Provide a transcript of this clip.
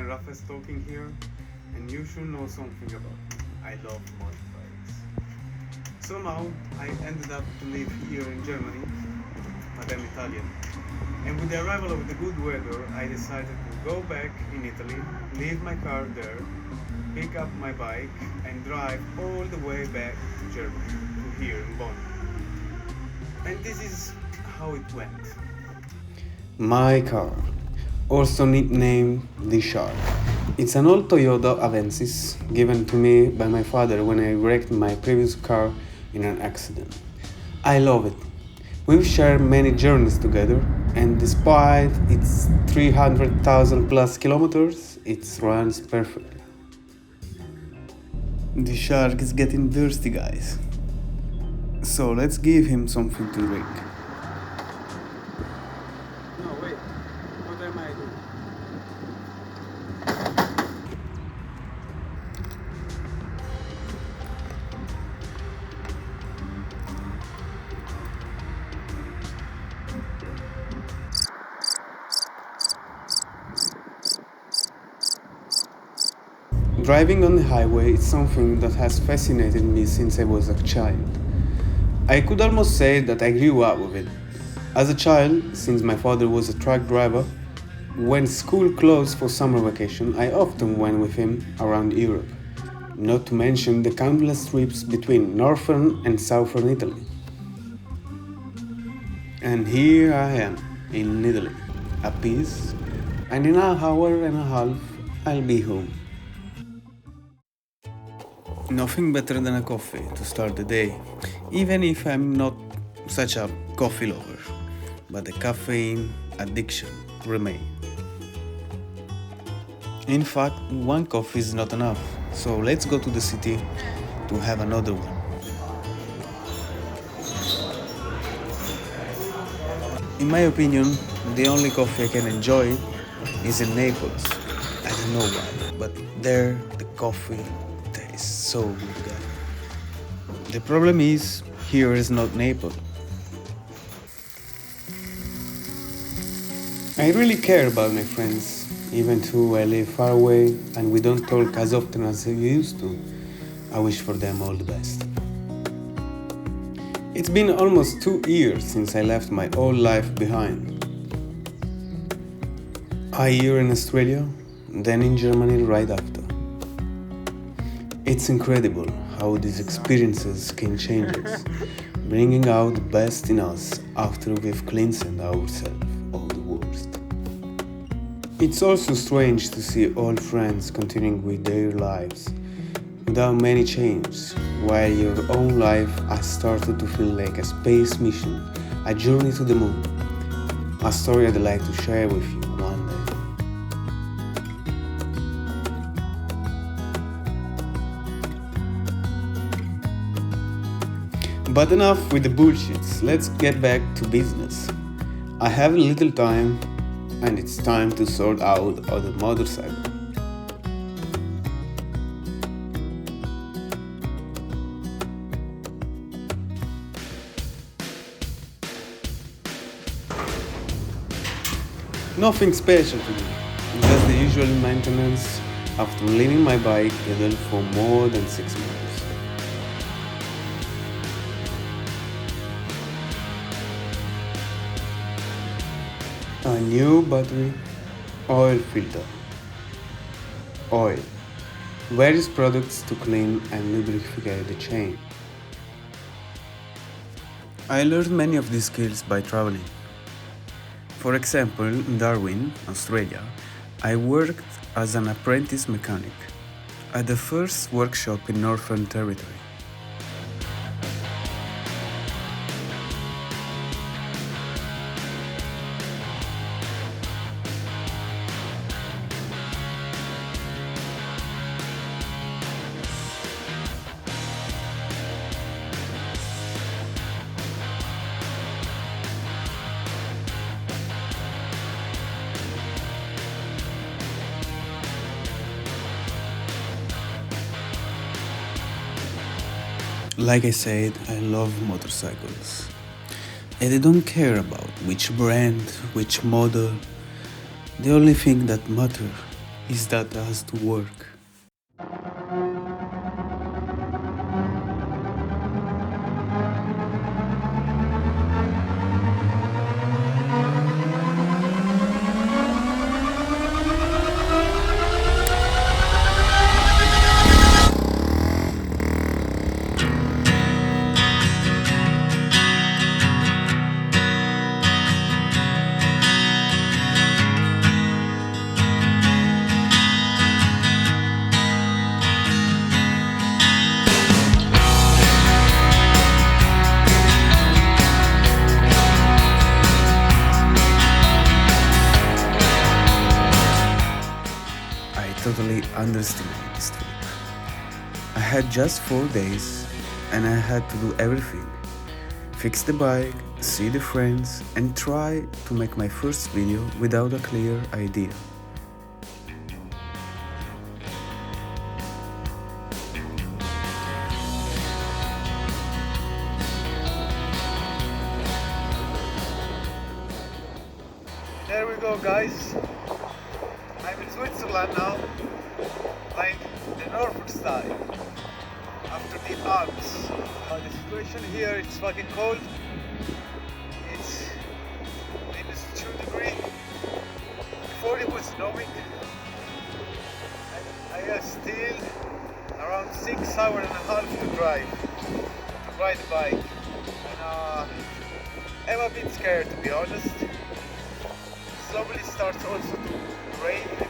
roughest talking here, and you should know something about me. I love motorbikes. Somehow, I ended up to live here in Germany, but I'm Italian. And with the arrival of the good weather, I decided to go back in Italy, leave my car there, pick up my bike, and drive all the way back to Germany, to here in Bonn. And this is how it went. My car, also nicknamed the Shark. It's an old Toyota Avensis given to me by my father when I wrecked my previous car in an accident. I love it. We've shared many journeys together, and despite its 300,000 plus kilometers, it runs perfectly. The Shark is getting thirsty, guys. So let's give him something to drink. No, wait. What am I doing? Driving on the highway is something that has fascinated me since I was a child. I could almost say that I grew up with it. As a child, since my father was a truck driver, when school closed for summer vacation, I often went with him around Europe, not to mention the countless trips between northern and southern Italy. And here I am, in Italy, at peace, and in an hour and a half, I'll be home. Nothing better than a coffee to start the day, even if I'm not such a coffee lover, but the caffeine addiction remains. In fact, one coffee is not enough, so let's go to the city to have another one. In my opinion, the only coffee I can enjoy is in Naples. I don't know why, but there the coffee tastes so good, guys. The problem is, here is not Naples. I really care about my friends, even though I live far away and we don't talk as often as we used to. I wish for them all the best. It's been almost 2 years since I left my old life behind. A year in Australia, then in Germany right after. It's incredible how these experiences can change us, bringing out the best in us after we've cleansed ourselves of the worst. It's also strange to see old friends continuing with their lives without many changes, while your own life has started to feel like a space mission, a journey to the moon. A story I'd like to share with you one day. But enough with the bullshits, let's get back to business. I have a little time, and it's time to sort out the motorcycle. Nothing special to do, just the usual maintenance after leaving my bike idle for more than 6 months. A new battery, oil filter, oil, various products to clean and lubricate the chain. I learned many of these skills by traveling. For example, in Darwin, Australia, I worked as an apprentice mechanic at the first workshop in Northern Territory. Like I said, I love motorcycles. And I don't care about which brand, which model. The only thing that matters is that has to work. I totally underestimated this trip. I had just 4 days and I had to do everything. Fix the bike, see the friends, and try to make my first video without a clear idea. There we go, guys. I'm in Switzerland now, like the northern side, after the Alps. The situation here, it's fucking cold. It's -2 degrees. Before it was snowing. I have still around 6 hours and a half to drive, to ride the bike. And I'm a bit scared, to be honest. Slowly starts also to rain.